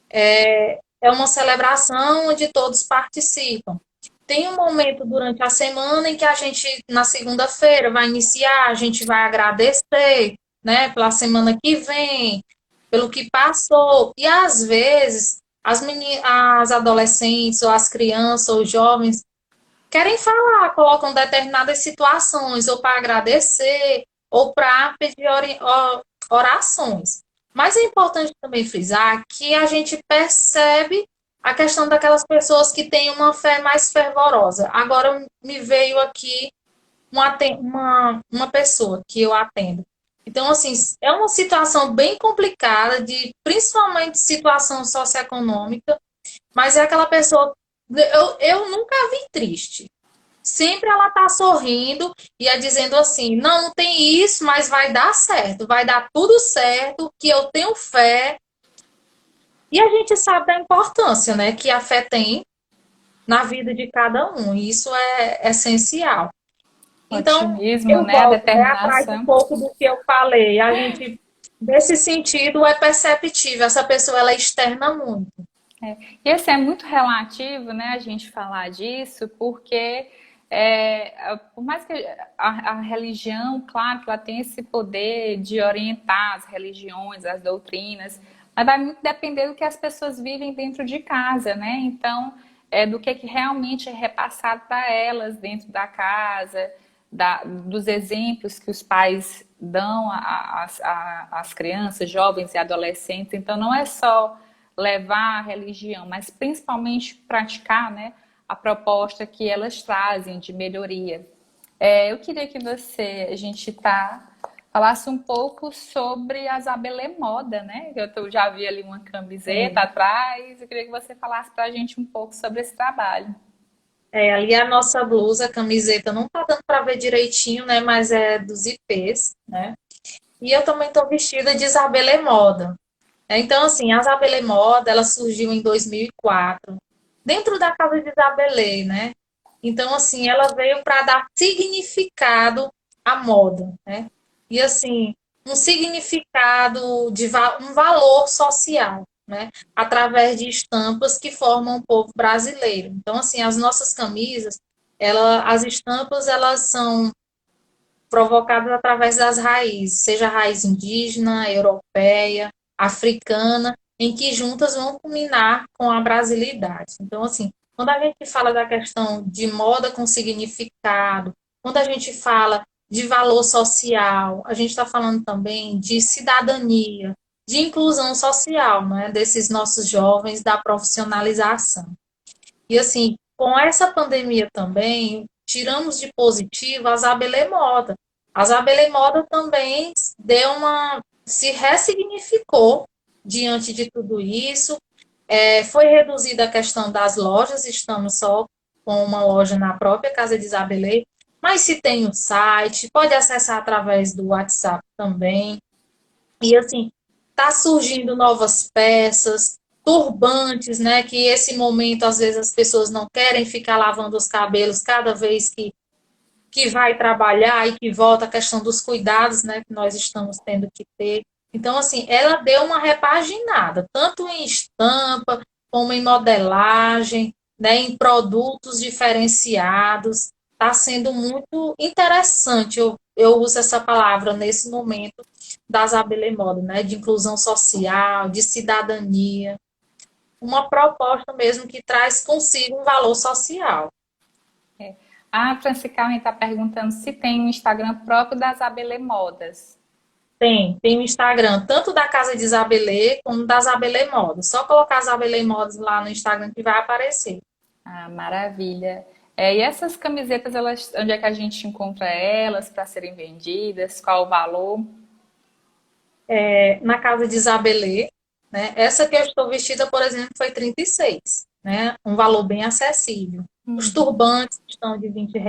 É uma celebração onde todos participam. Tem um momento durante a semana em que a gente, na segunda-feira, vai iniciar, a gente vai agradecer, né, pela semana que vem, pelo que passou. E às vezes, as adolescentes, ou as crianças, ou os jovens, querem falar, colocam determinadas situações, ou para agradecer, ou para pedir orações. Mas é importante também frisar que a gente percebe a questão daquelas pessoas que têm uma fé mais fervorosa. Agora me veio aqui uma pessoa que eu atendo. Então, assim, é uma situação bem complicada, de principalmente situação socioeconômica, mas é aquela pessoa. Eu nunca a vi triste. Sempre ela tá sorrindo e é dizendo assim: não, não tem isso, mas vai dar certo, vai dar tudo certo, que eu tenho fé. E a gente sabe da importância, né, que a fé tem na vida de cada um, e isso é essencial. Então, Otimismo, eu né? A volto, né, atrás um determinação. pouco do que eu falei. A gente, nesse sentido, é perceptível. Essa pessoa, ela externa muito. É. E assim, é muito relativo, né, a gente falar disso, porque por mais que a religião, claro que ela tem esse poder de orientar as religiões, as doutrinas, mas vai muito depender do que as pessoas vivem dentro de casa, né? Então, do que realmente é repassado para elas dentro da casa, dos exemplos que os pais dão às crianças, jovens e adolescentes. Então, não é só levar a religião, mas principalmente praticar, né, a proposta que elas trazem de melhoria. Eu queria que a gente falasse um pouco sobre a Zabelê Moda, né? Eu já vi ali uma camiseta atrás, eu queria que você falasse para a gente um pouco sobre esse trabalho. Ali a nossa blusa, a camiseta, não tá dando para ver direitinho, né? Mas é dos IPs, né? E eu também estou vestida de Isabela é Moda. Então, assim, a Isabela é Moda, ela surgiu em 2004, dentro da casa de Isabelê, né? Então, assim, ela veio para dar significado à moda, né? E, assim, um significado um valor social, né? Através de estampas que formam o povo brasileiro. Então, assim, as nossas camisas, as estampas, elas são provocadas através das raízes, seja a raiz indígena, europeia, africana, em que juntas vão culminar com a brasilidade. Então, assim, quando a gente fala da questão de moda com significado, quando a gente fala de valor social, a gente está falando também de cidadania, de inclusão social, né, desses nossos jovens, da profissionalização. E assim, com essa pandemia também, tiramos de positivo as Abelê Moda. As Abelê Moda também se ressignificou diante de tudo isso. Foi reduzida a questão das lojas, estamos só com uma loja na própria Casa de Isabelê, mas se tem o site, pode acessar através do WhatsApp também. E assim, tá surgindo novas peças, turbantes, né? Que esse momento, às vezes, as pessoas não querem ficar lavando os cabelos cada vez que vai trabalhar e que volta a questão dos cuidados, né? Que nós estamos tendo que ter. Então, assim, ela deu uma repaginada, tanto em estampa, como em modelagem, né? Em produtos diferenciados. Está sendo muito interessante. Eu uso essa palavra nesse momento das Abelê Moda, né? De inclusão social, de cidadania, uma proposta mesmo que traz consigo um valor social. A Franci Carmen está perguntando se tem um Instagram próprio das Abelê Modas. Tem o Instagram, tanto da Casa de Isabelê como das Abelê Modas. Só colocar as Abelê Modas lá no Instagram que vai aparecer. Ah, maravilha. E essas camisetas, onde é que a gente encontra elas para serem vendidas? Qual o valor? Na Casa de Isabelê, né? Essa que eu estou vestida, por exemplo, foi 36, né? Um valor bem acessível. Os turbantes estão de R$ 20.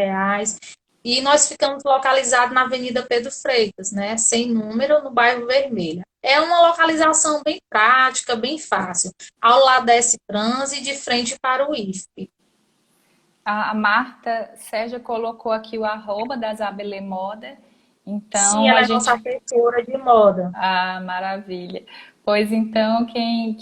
E nós ficamos localizados na Avenida Pedro Freitas, né? Sem número, no bairro Vermelho. É uma localização bem prática, bem fácil. Ao lado da S-Trans e de frente para o IFP. A Marta Sérgia colocou aqui o arroba das Abelê Moda. Sim, Então, ela a é gente. nossa assessora de moda. Ah, maravilha. Pois então, quem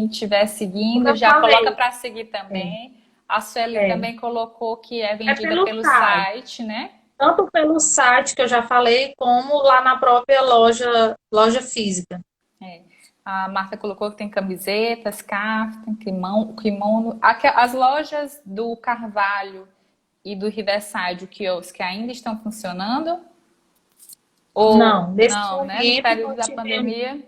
estiver Como seguindo, eu já coloca falei, para seguir é, também. A Sueli é, também colocou que é é vendida pelo pelo site. site, né? Tanto pelo site que eu já falei, como lá na própria loja física. É. A Marta colocou que tem camisetas, kaftan, kimono. As lojas do Carvalho e do Riverside, o quiosque, ainda estão funcionando? Ou Não, nesse não, né? No momento período não da tivemos, pandemia?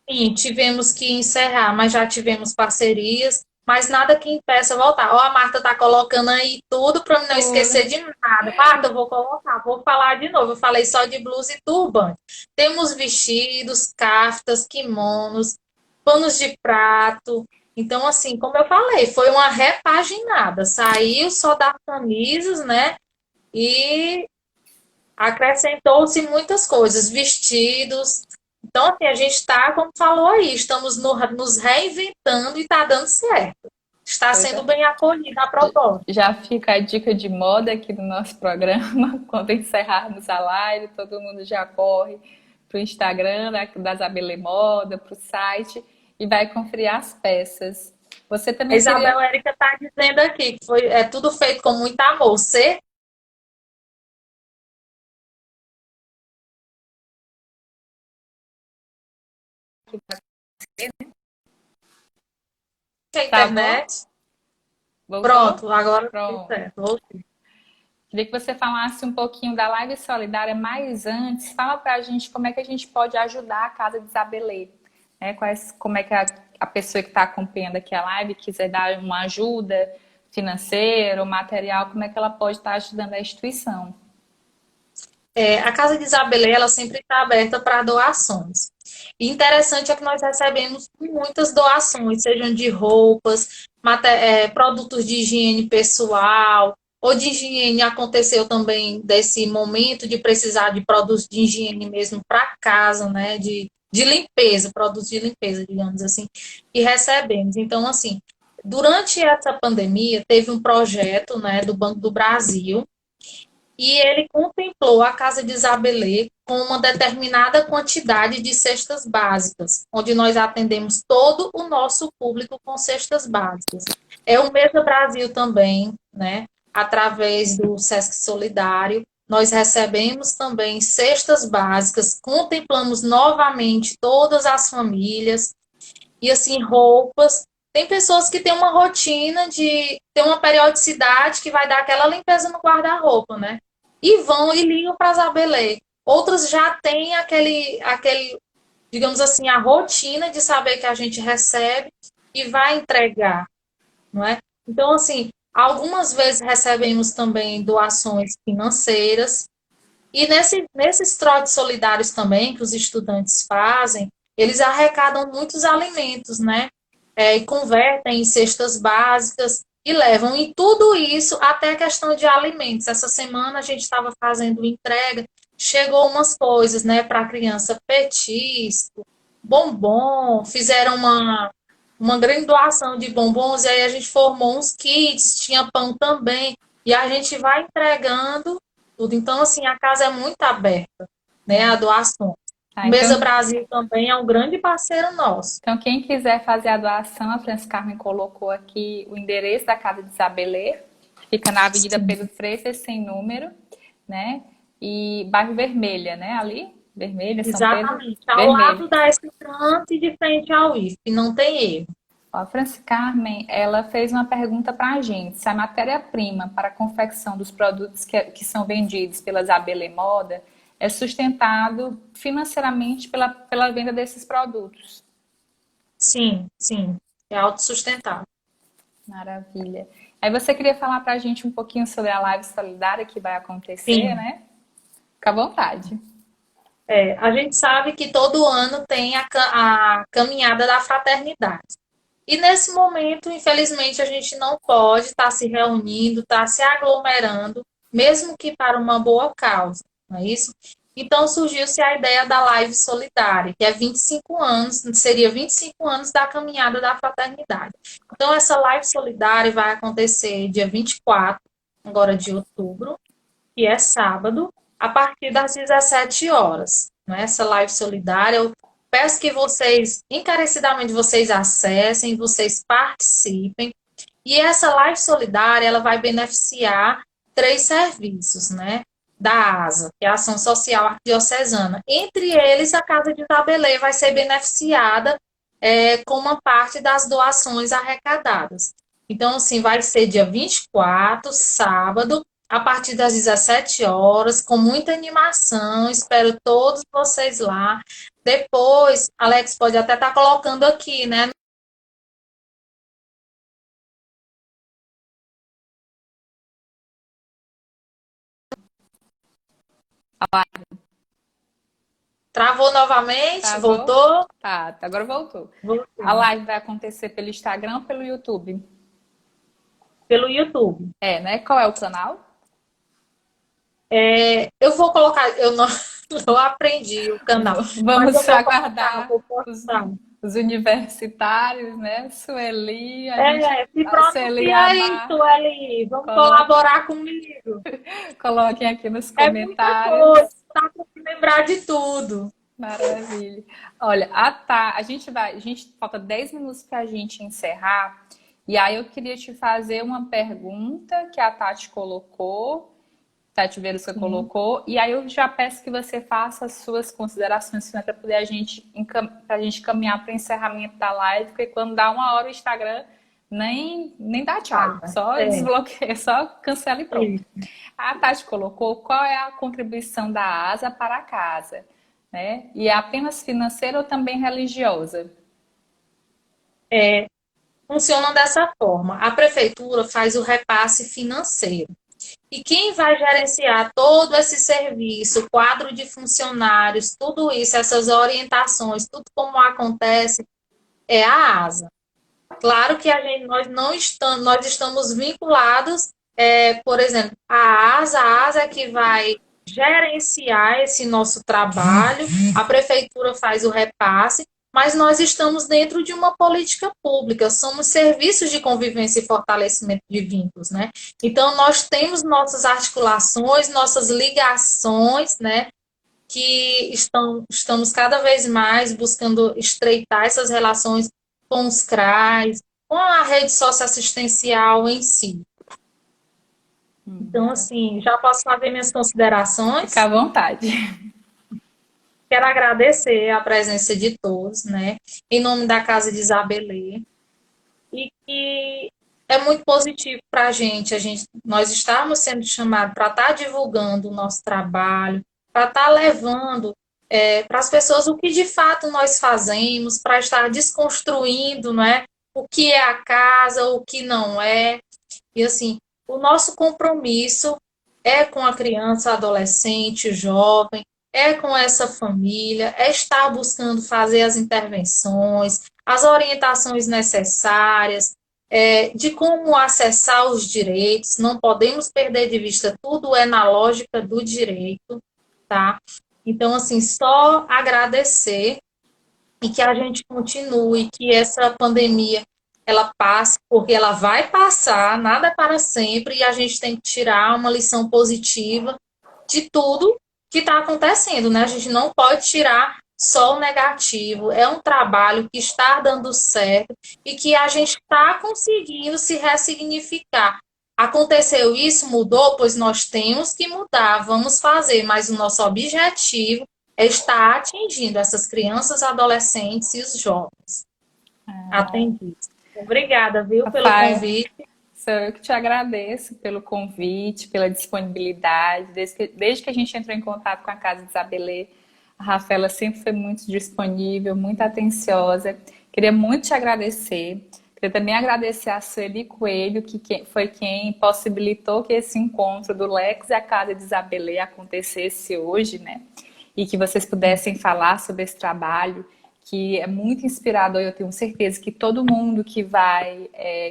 sim, tivemos que encerrar, mas já tivemos parcerias, mas nada que impeça voltar. Ó, a Marta está colocando aí tudo para não Tudo. esquecer de nada. Marta, eu vou colocar, vou falar de novo. Eu falei só de blusa e turbante. Temos vestidos, caftas, kimonos, panos de prato. Então, assim, como eu falei, foi uma repaginada. Saiu só das camisas, né? E acrescentou-se muitas coisas, vestidos. Então, assim, a gente está, como falou aí, estamos nos reinventando e está dando certo. Está Pois sendo é. bem acolhida a proposta. Já fica a dica de moda aqui no nosso programa. Quando encerrarmos a live, todo mundo já corre para o Instagram das Abelê Moda, para o site e vai conferir as peças. Você A também queria. Isabel Érica está dizendo aqui que é tudo feito com muito amor. Você a Travou? internet. Voltou? Pronto, agora tudo Pronto. certo. Queria que você falasse um pouquinho da Live Solidária, mas antes, fala para a gente como é que a gente pode ajudar a Casa de Isabelê. Né? Como é que a pessoa que está acompanhando aqui a live quiser dar uma ajuda financeira ou material, como é que ela pode estar ajudando a instituição? A Casa de Isabelê, ela sempre está aberta para doações. E interessante é que nós recebemos muitas doações, sejam de roupas, produtos de higiene pessoal, ou de higiene. Aconteceu também desse momento de precisar de produtos de higiene mesmo para casa, né? De limpeza, produtos de limpeza, digamos assim, e recebemos. Então, assim, durante essa pandemia, teve um projeto, né, do Banco do Brasil, e ele contemplou a Casa de Isabelê com uma determinada quantidade de cestas básicas, onde nós atendemos todo o nosso público com cestas básicas. É o Mesa Brasil também, né? Através do Sesc Solidário, nós recebemos também cestas básicas, contemplamos novamente todas as famílias, e assim, roupas. Tem pessoas que têm uma rotina de ter uma periodicidade que vai dar aquela limpeza no guarda-roupa, né? e vão e ligam para a Zabelê. Outras já têm digamos assim, a rotina de saber que a gente recebe e vai entregar, não é? Então, assim, algumas vezes recebemos também doações financeiras, e nesses trotes solidários também que os estudantes fazem, eles arrecadam muitos alimentos, né? E convertem em cestas básicas e levam. E tudo isso até a questão de alimentos. Essa semana a gente estava fazendo entrega, chegou umas coisas, né, para a criança, petisco, bombom, fizeram uma grande doação de bombons, e aí a gente formou uns kits, tinha pão também, e a gente vai entregando tudo. Então, assim, a casa é muito aberta, né, a doação. Tá, O Mesa Brasil também é um grande parceiro nosso. então, quem quiser fazer a doação, a Francis Carmen colocou aqui o endereço da Casa de Isabelê, fica na Avenida Sim. Pedro Freitas, sem número, né? E bairro Vermelha, né? Ali, Vermelha, São Pedro, Exatamente, ao Vermelho. lado da Estudante de frente ao IFE, não tem erro. Ó, a Francis Carmen, ela fez uma pergunta para a gente, se a matéria-prima para a confecção dos produtos que são vendidos pela Isabelê Moda é sustentado financeiramente pela venda desses produtos. Sim, sim, é autossustentável. Maravilha. Aí você queria falar para a gente um pouquinho sobre a live solidária que vai acontecer, Sim, né? Fica à vontade. a gente sabe que todo ano tem a caminhada da fraternidade. E nesse momento, infelizmente, a gente não pode estar se reunindo, estar se aglomerando, mesmo que para uma boa causa, não é isso? Então surgiu-se a ideia da live solidária, que é 25 anos, seria 25 anos da caminhada da fraternidade. Então essa live solidária vai acontecer dia 24, agora de outubro, que é sábado, a partir das 17 horas. Né? Essa live solidária, eu peço que vocês, encarecidamente, vocês acessem, vocês participem. E essa live solidária, ela vai beneficiar 3 serviços, né? Da ASA, que é a Ação Social Arquidiocesana. Entre eles, a Casa de Itabelê vai ser beneficiada com uma parte das doações arrecadadas. Então, assim, vai ser dia 24, sábado, a partir das 17 horas, com muita animação. Espero todos vocês lá. Depois, Alex pode até estar colocando aqui, né? Travou novamente? Travou? Voltou? Tá, agora voltou. A Voltou. live vai acontecer pelo Instagram ou pelo YouTube? Pelo YouTube. É, né? Qual é o canal? Eu vou colocar, eu não, não aprendi o canal, mas eu Vamos vou colocar, aguardar vou os, postar. os universitários, né? Sueli, a gente, Se a Sueli pronuncia aí, Amar, Sueli. Vamos coloque, colaborar comigo. coloquem aqui nos É muita coisa, comentários. tá para se lembrar de tudo. Maravilha. Olha, a gente falta 10 minutos para a gente encerrar. E aí eu queria te fazer uma pergunta que a Tati colocou, Tati Verusca Sim, colocou, e aí eu já peço que você faça as suas considerações finais para poder pra gente caminhar para o encerramento da live, porque quando dá 1 hora o Instagram nem dá tchau, tá. só desbloqueia, só cancela e pronto. Isso. A Tati colocou qual é a contribuição da ASA para a casa, né? E é apenas financeira ou também religiosa? Funciona dessa forma. A prefeitura faz o repasse financeiro. E quem vai gerenciar todo esse serviço, quadro de funcionários, tudo isso, essas orientações, tudo como acontece, é a ASA. Claro que nós não estamos, nós estamos vinculados, por exemplo, a ASA é que vai gerenciar esse nosso trabalho, a prefeitura faz o repasse, mas nós estamos dentro de uma política pública, somos serviços de convivência e fortalecimento de vínculos, né? Então, nós temos nossas articulações, nossas ligações, né? Que estamos cada vez mais buscando estreitar essas relações com os CRAs, com a rede socioassistencial em si. Então, Maravilha. assim, já posso fazer minhas Fica considerações. à vontade. Quero agradecer a presença de todos, né? Em nome da Casa de Isabelê. E que é muito positivo para a gente, nós estamos sendo chamados para estar divulgando o nosso trabalho, para estar levando para as pessoas o que de fato nós fazemos, para estar desconstruindo, não é? O que é a casa, o que não é. E assim, o nosso compromisso é com a criança, adolescente, o jovem, é com essa família, é estar buscando fazer as intervenções, as orientações necessárias, de como acessar os direitos, não podemos perder de vista, tudo é na lógica do direito, tá? Então, assim, só agradecer e que a gente continue, que essa pandemia ela passe, porque ela vai passar, nada é para sempre, e a gente tem que tirar uma lição positiva de tudo que está acontecendo, né? A gente não pode tirar só o negativo. É um trabalho que está dando certo e que a gente está conseguindo se ressignificar. Aconteceu isso, mudou, pois nós temos que mudar, vamos fazer, mas o nosso objetivo é estar atingindo essas crianças, adolescentes e os jovens atendidos. Obrigada, viu, pelo Rafael, convite. sou eu que te agradeço pelo convite, pela disponibilidade. Desde que a gente entrou em contato com a Casa de Isabelê, a Rafaela sempre foi muito disponível, muito atenciosa. Queria muito te agradecer. Queria também agradecer a Sueli Coelho, que foi quem possibilitou que esse encontro do Lex e a Casa de Isabelê acontecesse hoje, né? E que vocês pudessem falar sobre esse trabalho, que é muito inspirador. Eu tenho certeza que todo mundo que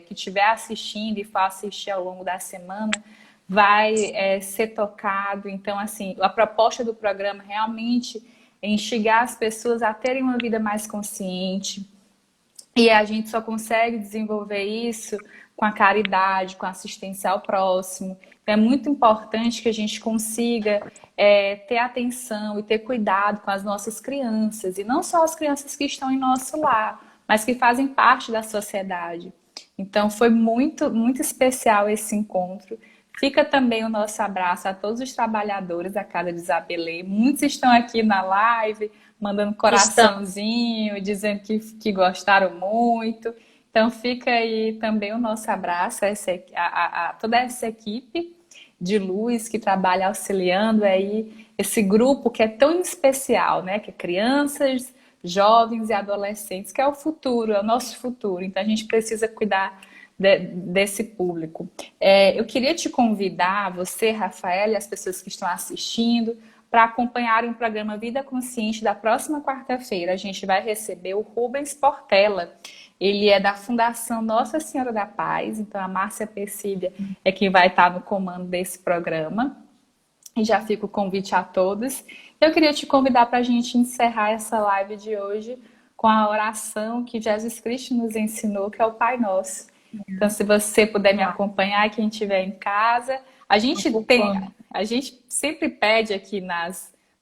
que estiver assistindo e for assistir ao longo da semana, vai ser tocado. Então, assim, a proposta do programa realmente é instigar as pessoas a terem uma vida mais consciente, e a gente só consegue desenvolver isso com a caridade, com a assistência ao próximo. Então, é muito importante que a gente consiga ter atenção e ter cuidado com as nossas crianças. E não só as crianças que estão em nosso lar, mas que fazem parte da sociedade. Então, foi muito, muito especial esse encontro. Fica também o nosso abraço a todos os trabalhadores da Casa de Isabelê. Muitos estão aqui na live, mandando Estão. coraçãozinho, dizendo que gostaram muito. Então fica aí também o nosso abraço a toda essa equipe de luz que trabalha auxiliando aí esse grupo que é tão especial, né? Que é crianças, jovens e adolescentes, que é o futuro, é o nosso futuro. Então a gente precisa cuidar desse público. Eu queria te convidar, você, Rafael, e as pessoas que estão assistindo, para acompanharem o programa Vida Consciente da próxima quarta-feira. A gente vai receber o Rubens Portela. Ele é da Fundação Nossa Senhora da Paz, então a Márcia Pecília é quem vai estar no comando desse programa. E já fica o convite a todos. Eu queria te convidar para a gente encerrar essa live de hoje com a oração que Jesus Cristo nos ensinou, que é o Pai Nosso. Então, se você puder me acompanhar, quem estiver em casa, a gente sempre pede aqui no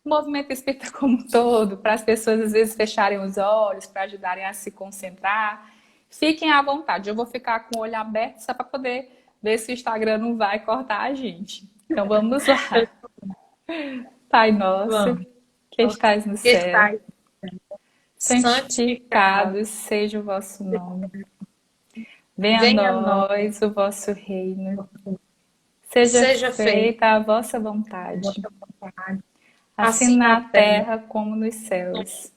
movimento espírita como um todo, para as pessoas às vezes fecharem os olhos, para ajudarem a se concentrar. Fiquem à vontade, eu vou ficar com o olho aberto só para poder ver se o Instagram não vai cortar a gente. Então vamos lá. Pai nosso, Vamos. que estás no Que céu, está santificado. santificado seja o vosso nome. Venha a Venha a nós, nós o vosso reino. Seja seja feita feita a vossa a vontade, vossa vontade, assim assim na na terra. terra como nos céus.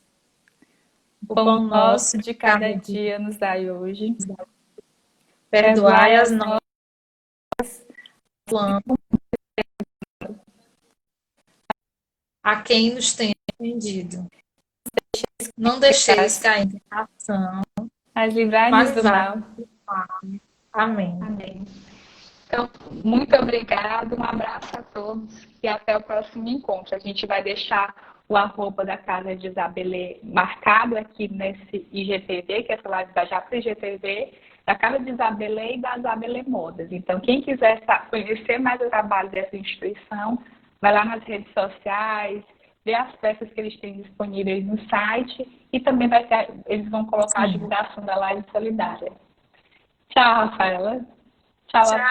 O O pão pão nosso nosso de de cada cada dia. dia nos dai hoje. Perdoai Perdoai as as nossas nossas planos a quem nos tem ofendido. Não deixeis pecados, cair em tentação, mas livrai-nos mas do livrai-nos mal. do mal. Amém. Amém. Então, muito obrigada, um abraço a todos e até o próximo encontro. A gente vai deixar o arroba da Casa de Isabelê marcado aqui nesse IGTV, que é essa live da Japri IGTV, da Casa de Isabelê e da Isabelê Modas. Então, quem quiser conhecer mais o trabalho dessa instituição, vai lá nas redes sociais, ver as peças que eles têm disponíveis no site e também eles vão colocar a divulgação da live solidária. Tchau, Rafaela. Tchau a todos.